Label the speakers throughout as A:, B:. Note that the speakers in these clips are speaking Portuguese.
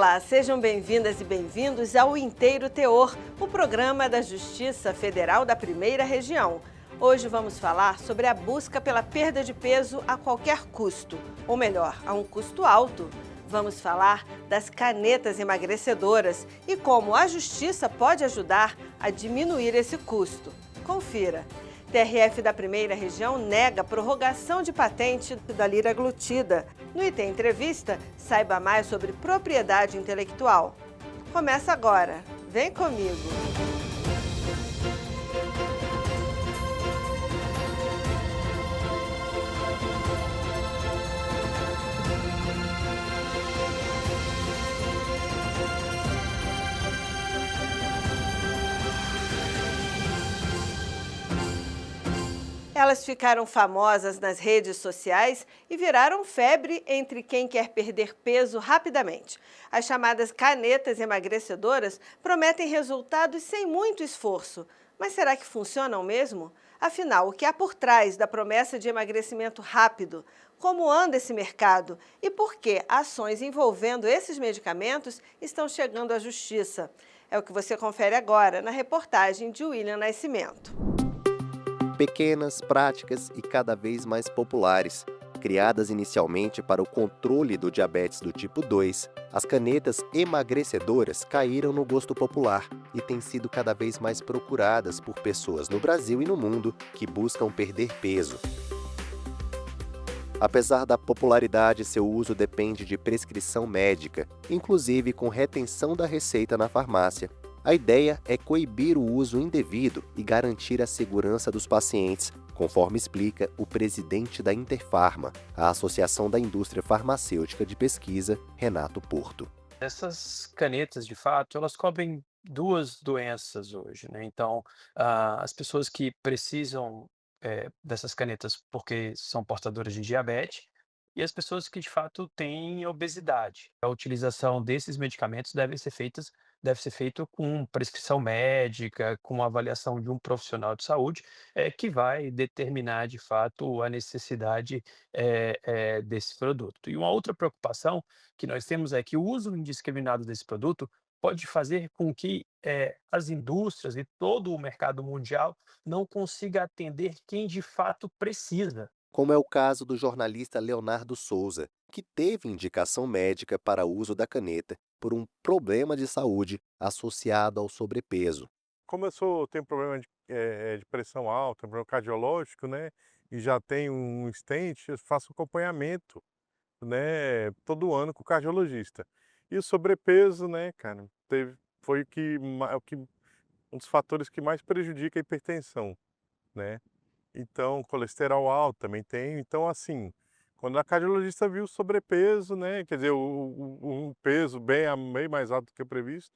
A: Olá, sejam bem-vindas e bem-vindos ao Inteiro Teor, o programa da Justiça Federal da Primeira Região. Hoje vamos falar sobre a busca pela perda de peso a qualquer custo, ou melhor, a um custo alto. Vamos falar das canetas emagrecedoras e como a Justiça pode ajudar a diminuir esse custo. Confira. TRF da Primeira Região nega a prorrogação de patente da liraglutida. No Item Entrevista, saiba mais sobre propriedade intelectual. Começa agora. Vem comigo! Elas ficaram famosas nas redes sociais e viraram febre entre quem quer perder peso rapidamente. As chamadas canetas emagrecedoras prometem resultados sem muito esforço. Mas será que funcionam mesmo? Afinal, o que há por trás da promessa de emagrecimento rápido? Como anda esse mercado? E por que ações envolvendo esses medicamentos estão chegando à Justiça? É o que você confere agora na reportagem de William Nascimento.
B: Pequenas, práticas e cada vez mais populares. Criadas inicialmente para o controle do diabetes do tipo 2, as canetas emagrecedoras caíram no gosto popular e têm sido cada vez mais procuradas por pessoas no Brasil e no mundo que buscam perder peso. Apesar da popularidade, seu uso depende de prescrição médica, inclusive com retenção da receita na farmácia. A ideia é coibir o uso indevido e garantir a segurança dos pacientes, conforme explica o presidente da Interfarma, a Associação da Indústria Farmacêutica de Pesquisa, Renato Porto.
C: Essas canetas, de fato, elas cobrem duas doenças hoje, né? Então, as pessoas que precisam dessas canetas porque são portadoras de diabetes e as pessoas que, de fato, têm obesidade. A utilização desses medicamentos deve ser feito com prescrição médica, com avaliação de um profissional de saúde, que vai determinar, de fato, a necessidade desse produto. E uma outra preocupação que nós temos é que o uso indiscriminado desse produto pode fazer com que as indústrias e todo o mercado mundial não consiga atender quem de fato precisa.
B: Como é o caso do jornalista Leonardo Souza, que teve indicação médica para uso da caneta por um problema de saúde associado ao sobrepeso.
D: Como tenho problema de pressão alta, problema cardiológico, né? E já tenho um stent, eu faço acompanhamento, né? Todo ano com o cardiologista. E o sobrepeso, né, cara, foi um dos fatores que mais prejudica a hipertensão, né? Então, colesterol alto também tenho. Então, assim, quando a cardiologista viu o sobrepeso, né, quer dizer, um peso bem mais alto do que o previsto,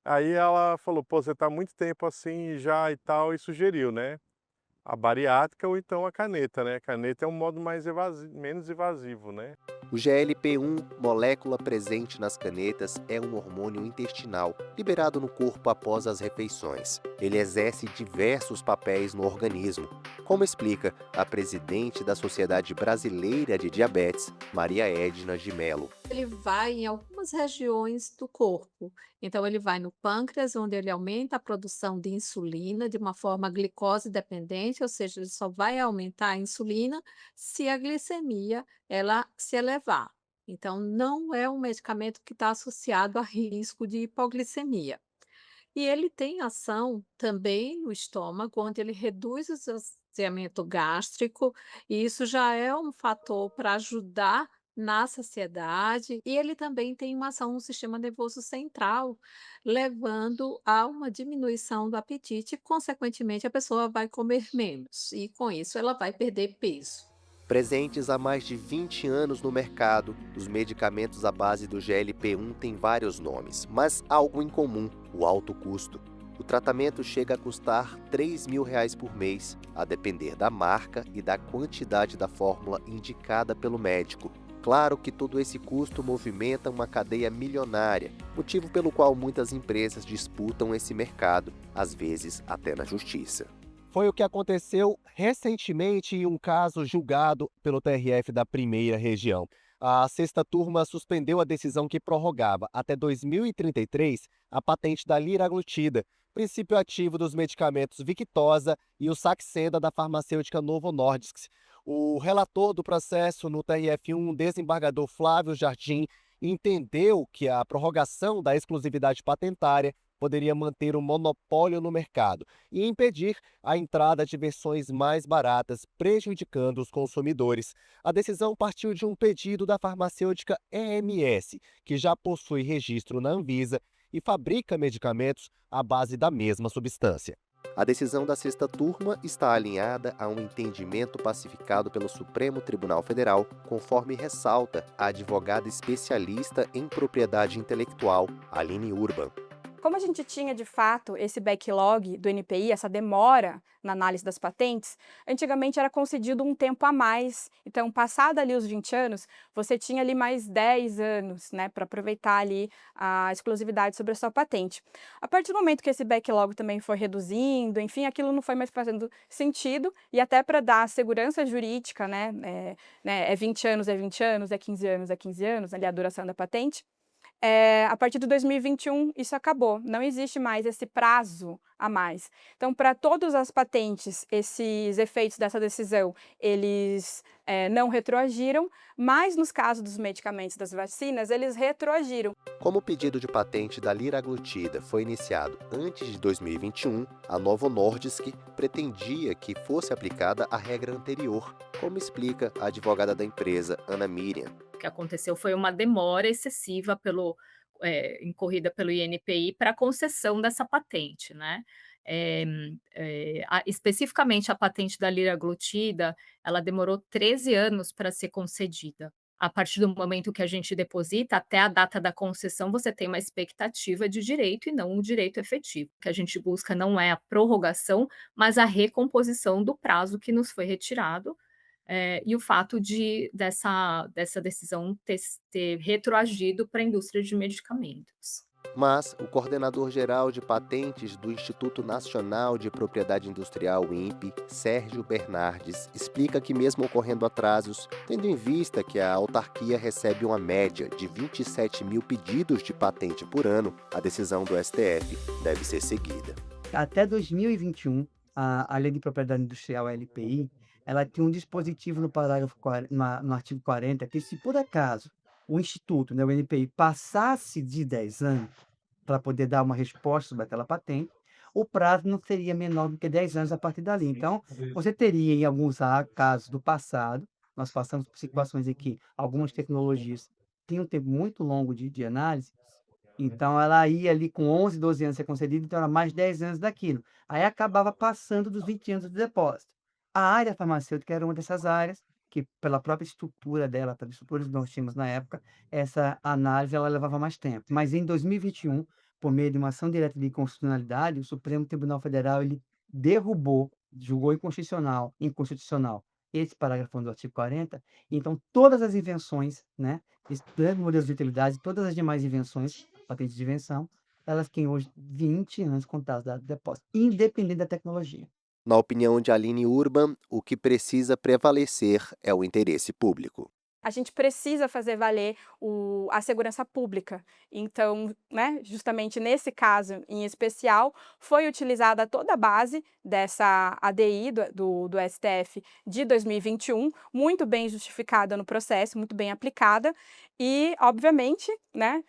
D: aí ela falou, pô, você tá há muito tempo assim já e tal, e sugeriu, né, a bariátrica ou então a caneta, né? A caneta é um modo menos invasivo, né?
B: O GLP-1, molécula presente nas canetas, é um hormônio intestinal, liberado no corpo após as refeições. Ele exerce diversos papéis no organismo, como explica a presidente da Sociedade Brasileira de Diabetes, Maria Edna de Mello.
E: Ele vai em algumas regiões do corpo. Então, ele vai no pâncreas, onde ele aumenta a produção de insulina de uma forma glicose dependente, ou seja, ele só vai aumentar a insulina se a glicemia ela se elevar. Então, não é um medicamento que está associado a risco de hipoglicemia. E ele tem ação também no estômago, onde ele reduz o esvaziamento gástrico, e isso já é um fator para ajudar na saciedade, e ele também tem uma ação no sistema nervoso central, levando a uma diminuição do apetite, e, consequentemente, a pessoa vai comer menos, e com isso ela vai perder peso.
B: Presentes há mais de 20 anos no mercado, os medicamentos à base do GLP-1 têm vários nomes, mas algo em comum: o alto custo. O tratamento chega a custar R$ 3.000 por mês, a depender da marca e da quantidade da fórmula indicada pelo médico. Claro que todo esse custo movimenta uma cadeia milionária, motivo pelo qual muitas empresas disputam esse mercado, às vezes até na justiça.
F: Foi o que aconteceu recentemente em um caso julgado pelo TRF da Primeira Região.
B: A sexta turma suspendeu a decisão que prorrogava até 2033 a patente da liraglutida, princípio ativo dos medicamentos Victoza e o Saxenda da farmacêutica Novo Nordisk. O relator do processo no TRF1, desembargador Flávio Jardim, entendeu que a prorrogação da exclusividade patentária poderia manter o monopólio no mercado e impedir a entrada de versões mais baratas, prejudicando os consumidores. A decisão partiu de um pedido da farmacêutica EMS, que já possui registro na Anvisa e fabrica medicamentos à base da mesma substância. A decisão da sexta turma está alinhada a um entendimento pacificado pelo Supremo Tribunal Federal, conforme ressalta a advogada especialista em propriedade intelectual, Aline Urban.
F: Como a gente tinha, de fato, esse backlog do NPI, essa demora na análise das patentes, antigamente era concedido um tempo a mais. Então, passado ali os 20 anos, você tinha ali mais 10 anos, né, para aproveitar ali a exclusividade sobre a sua patente. A partir do momento que esse backlog também foi reduzindo, enfim, aquilo não foi mais fazendo sentido, e até para dar segurança jurídica, né, é 20 anos, é 20 anos, é 15 anos, é 15 anos, ali a duração da patente. A partir de 2021, isso acabou, não existe mais esse prazo a mais. Então, para todas as patentes, esses efeitos dessa decisão, eles não retroagiram, mas nos casos dos medicamentos das vacinas, eles retroagiram.
B: Como o pedido de patente da liraglutida foi iniciado antes de 2021, a Novo Nordisk pretendia que fosse aplicada a regra anterior, como explica a advogada da empresa, Ana Miriam.
G: O que aconteceu foi uma demora excessiva incorrida pelo INPI para a concessão dessa patente, né? Especificamente a patente da liraglutida, ela demorou 13 anos para ser concedida. A partir do momento que a gente deposita, até a data da concessão, você tem uma expectativa de direito e não um direito efetivo. O que a gente busca não é a prorrogação, mas a recomposição do prazo que nos foi retirado, e o fato dessa decisão ter retroagido para a indústria de medicamentos.
B: Mas o coordenador-geral de patentes do Instituto Nacional de Propriedade Industrial, INPE, Sérgio Bernardes, explica que mesmo ocorrendo atrasos, tendo em vista que a autarquia recebe uma média de 27 mil pedidos de patente por ano, a decisão do STF deve ser seguida.
H: Até 2021, a Lei de Propriedade Industrial, a LPI, ela tem um dispositivo no artigo 40, que se por acaso o Instituto, né, o NPI, passasse de 10 anos para poder dar uma resposta sobre aquela patente, o prazo não seria menor do que 10 anos a partir dali. Então, você teria, em alguns casos do passado, nós passamos por situações em que algumas tecnologias tinham um tempo muito longo de análise, então ela ia ali com 11, 12 anos ser concedida, então era mais 10 anos daquilo. Aí acabava passando dos 20 anos do depósito. A área farmacêutica era uma dessas áreas que, pela própria estrutura dela, pelas estruturas que nós tínhamos na época, essa análise ela levava mais tempo. Mas em 2021, por meio de uma ação direta de inconstitucionalidade, o Supremo Tribunal Federal ele derrubou, julgou inconstitucional esse parágrafo do artigo 40. Então, todas as invenções, né, esses modelos de utilidade, todas as demais invenções, patentes de invenção, elas têm hoje 20 anos contados da data de depósito, independente da tecnologia.
B: Na opinião de Aline Urban, o que precisa prevalecer é o interesse público.
F: A gente precisa fazer valer a segurança pública. Então, né, justamente nesse caso em especial, foi utilizada toda a base dessa ADI do STF de 2021, muito bem justificada no processo, muito bem aplicada, e, obviamente, né,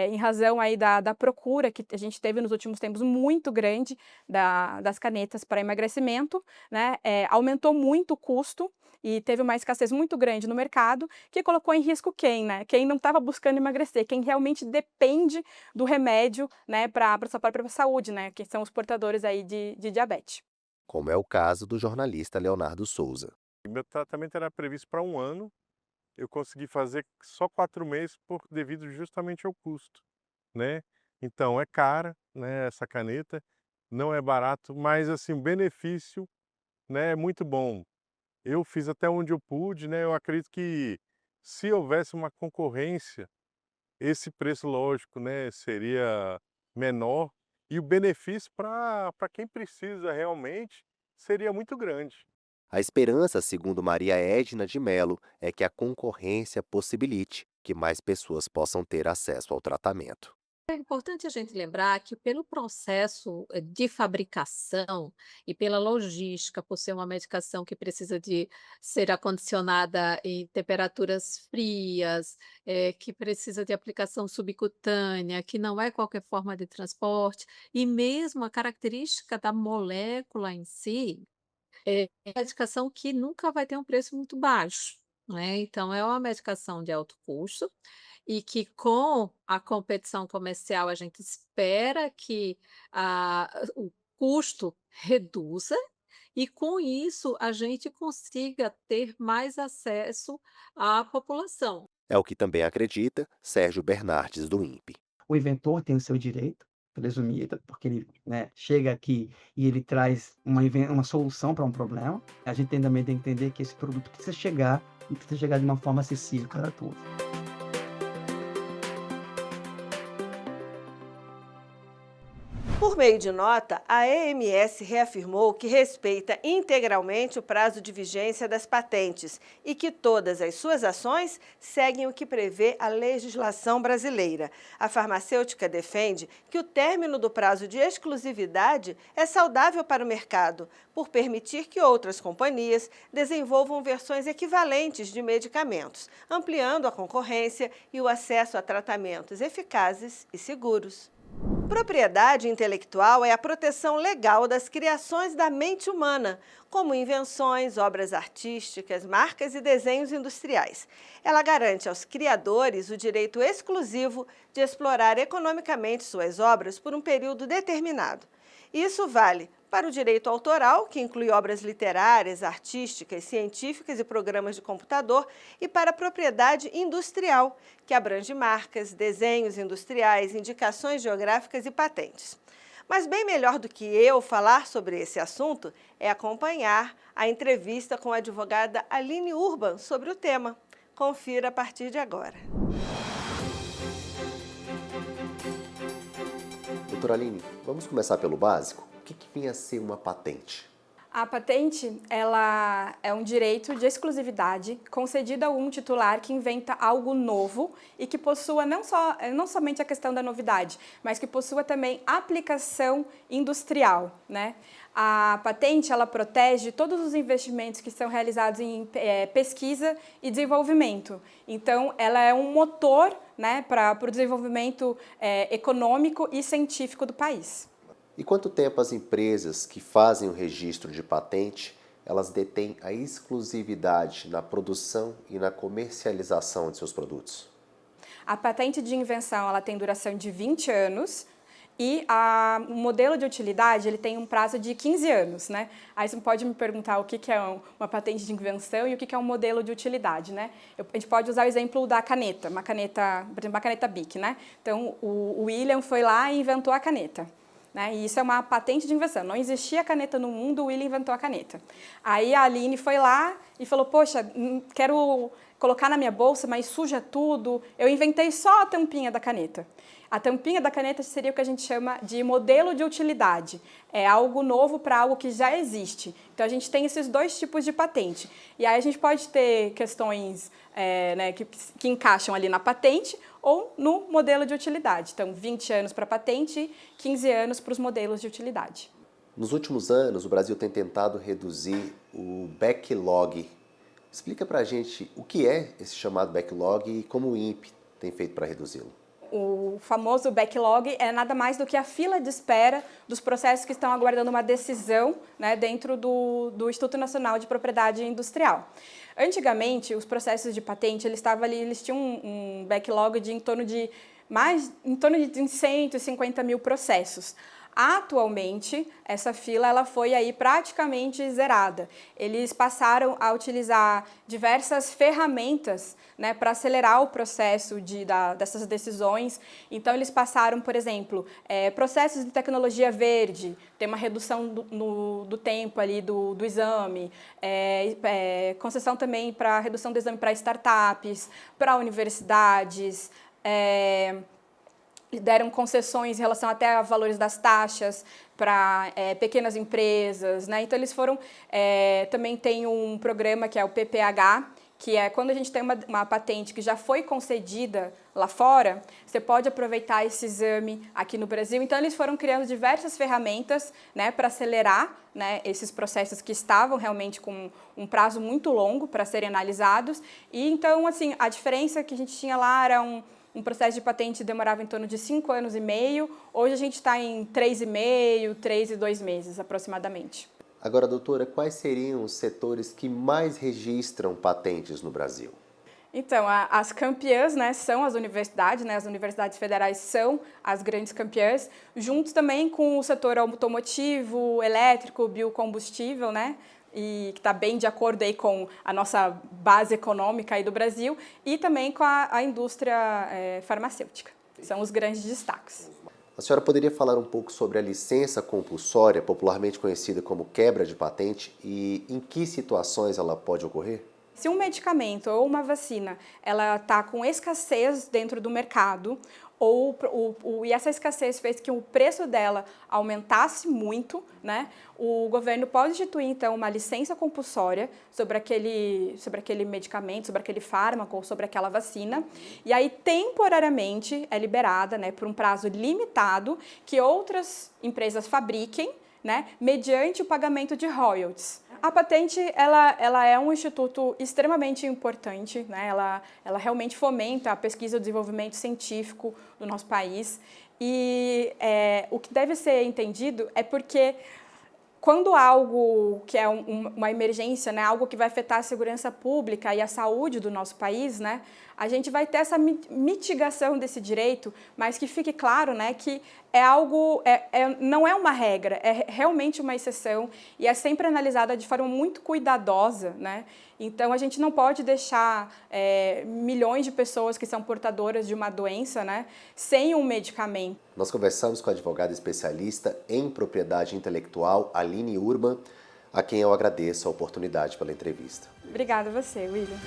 F: em razão aí da procura que a gente teve nos últimos tempos muito grande das canetas para emagrecimento, né, aumentou muito o custo, e teve uma escassez muito grande no mercado, que colocou em risco quem, né? Quem não estava buscando emagrecer, quem realmente depende do remédio, né, para a sua própria saúde, né? Que são os portadores aí de diabetes.
B: Como é o caso do jornalista Leonardo Souza.
D: Meu tratamento era previsto para 1 ano, eu consegui fazer só 4 meses devido justamente ao custo, né? Então é cara, né, essa caneta, não é barato, mas assim, o benefício, né, é muito bom. Eu fiz até onde eu pude, né, eu acredito que se houvesse uma concorrência, esse preço, lógico, né, seria menor e o benefício para quem precisa realmente seria muito grande.
B: A esperança, segundo Maria Edna de Mello, é que a concorrência possibilite que mais pessoas possam ter acesso ao tratamento.
E: É importante a gente lembrar que pelo processo de fabricação e pela logística, por ser uma medicação que precisa de ser acondicionada em temperaturas frias, que precisa de aplicação subcutânea, que não é qualquer forma de transporte, e mesmo a característica da molécula em si, é uma medicação que nunca vai ter um preço muito baixo, né, então é uma medicação de alto custo, e que com a competição comercial a gente espera que o custo reduza, e com isso a gente consiga ter mais acesso à população.
B: É o que também acredita Sérgio Bernardes, do INPE.
H: O inventor tem o seu direito, presumido, porque ele, né, chega aqui e ele traz uma solução para um problema. A gente também tem que entender que esse produto precisa chegar e precisa chegar de uma forma acessível para todos.
A: Por meio de nota, a EMS reafirmou que respeita integralmente o prazo de vigência das patentes e que todas as suas ações seguem o que prevê a legislação brasileira. A farmacêutica defende que o término do prazo de exclusividade é saudável para o mercado, por permitir que outras companhias desenvolvam versões equivalentes de medicamentos, ampliando a concorrência e o acesso a tratamentos eficazes e seguros. Propriedade intelectual é a proteção legal das criações da mente humana, como invenções, obras artísticas, marcas e desenhos industriais. Ela garante aos criadores o direito exclusivo de explorar economicamente suas obras por um período determinado. Isso vale para o direito autoral, que inclui obras literárias, artísticas, científicas e programas de computador, e para a propriedade industrial, que abrange marcas, desenhos industriais, indicações geográficas e patentes. Mas bem melhor do que eu falar sobre esse assunto é acompanhar a entrevista com a advogada Aline Urban sobre o tema. Confira a partir de agora.
B: Doutora Aline, vamos começar pelo básico? O que vinha a ser uma patente?
F: A patente, ela é um direito de exclusividade concedido a um titular que inventa algo novo e que possua não somente a questão da novidade, mas que possua também aplicação industrial, né? A patente, ela protege todos os investimentos que são realizados em pesquisa e desenvolvimento. Então, ela é um motor, né, para o desenvolvimento econômico e científico do país.
B: E quanto tempo as empresas que fazem o registro de patente, elas detêm a exclusividade na produção e na comercialização de seus produtos?
F: A patente de invenção, ela tem duração de 20 anos e o modelo de utilidade, ele tem um prazo de 15 anos, né? Aí você pode me perguntar o que é uma patente de invenção e o que é um modelo de utilidade, né? A gente pode usar o exemplo da caneta, por exemplo, uma caneta Bic, né? Então, o William foi lá e inventou a caneta. Né? E isso é uma patente de invenção. Não existia caneta no mundo, o William inventou a caneta. Aí a Aline foi lá e falou, poxa, quero colocar na minha bolsa, mas suja tudo. Eu inventei só a tampinha da caneta. A tampinha da caneta seria o que a gente chama de modelo de utilidade. É algo novo para algo que já existe. Então, a gente tem esses dois tipos de patente. E aí a gente pode ter questões né, que encaixam ali na patente ou no modelo de utilidade. Então, 20 anos para a patente, 15 anos para os modelos de utilidade.
B: Nos últimos anos, o Brasil tem tentado reduzir o backlog. Explica para a gente o que é esse chamado backlog e como o INPE tem feito para reduzi-lo.
F: O famoso backlog é nada mais do que a fila de espera dos processos que estão aguardando uma decisão, né, dentro do Instituto Nacional de Propriedade Industrial. Antigamente, os processos de patente, eles tinham um backlog de em torno de 150 mil processos. Atualmente, essa fila ela foi aí praticamente zerada. Eles passaram a utilizar diversas ferramentas, né, para acelerar o processo dessas decisões. Então, eles passaram, por exemplo, processos de tecnologia verde, tem uma redução do tempo ali do exame, concessão também para redução do exame para startups, para universidades, deram concessões em relação até a valores das taxas para pequenas empresas, né? Então eles foram, também tem um programa que é o PPH, que é quando a gente tem uma patente que já foi concedida lá fora, você pode aproveitar esse exame aqui no Brasil. Então eles foram criando diversas ferramentas, né, para acelerar, né, esses processos que estavam realmente com um prazo muito longo para serem analisados. E então, assim, a diferença que a gente tinha lá era um processo de patente demorava em torno de 5 anos e meio, hoje a gente está em 3,5, 3 e 2 meses aproximadamente.
B: Agora, doutora, quais seriam os setores que mais registram patentes no Brasil?
F: Então, as campeãs, né, são as universidades, né, as universidades federais são as grandes campeãs, juntos também com o setor automotivo, elétrico, biocombustível, né, e que está bem de acordo aí com a nossa base econômica aí do Brasil, e também com a indústria farmacêutica. São os grandes destaques.
B: A senhora poderia falar um pouco sobre a licença compulsória, popularmente conhecida como quebra de patente, e em que situações ela pode ocorrer?
F: Se um medicamento ou uma vacina ela está com escassez dentro do mercado, e essa escassez fez que o preço dela aumentasse muito, né? O governo pode instituir, então, uma licença compulsória sobre aquele medicamento, sobre aquele fármaco ou sobre aquela vacina, e aí temporariamente é liberada, né, por um prazo limitado, que outras empresas fabriquem, né, mediante o pagamento de royalties. A patente ela é um instituto extremamente importante, né? Ela realmente fomenta a pesquisa e o desenvolvimento científico do nosso país. E o que deve ser entendido é porque quando algo que é uma emergência, né, algo que vai afetar a segurança pública e a saúde do nosso país, né, a gente vai ter essa mitigação desse direito, mas que fique claro, né, que é algo, não é uma regra, é realmente uma exceção e é sempre analisada de forma muito cuidadosa, né? Então a gente não pode deixar milhões de pessoas que são portadoras de uma doença, né, sem um medicamento.
B: Nós conversamos com a advogada especialista em propriedade intelectual, Aline Urban, a quem eu agradeço a oportunidade pela entrevista.
F: Obrigada a você, William.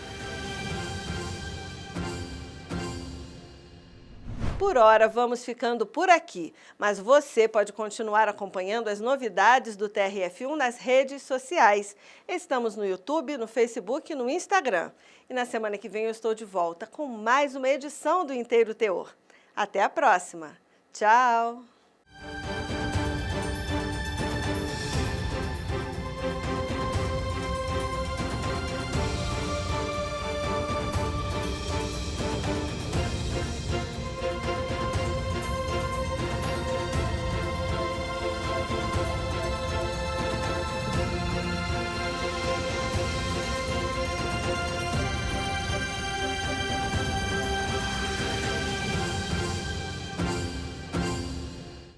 A: Por hora, vamos ficando por aqui, mas você pode continuar acompanhando as novidades do TRF1 nas redes sociais. Estamos no YouTube, no Facebook e no Instagram. E na semana que vem eu estou de volta com mais uma edição do Inteiro Teor. Até a próxima! Tchau!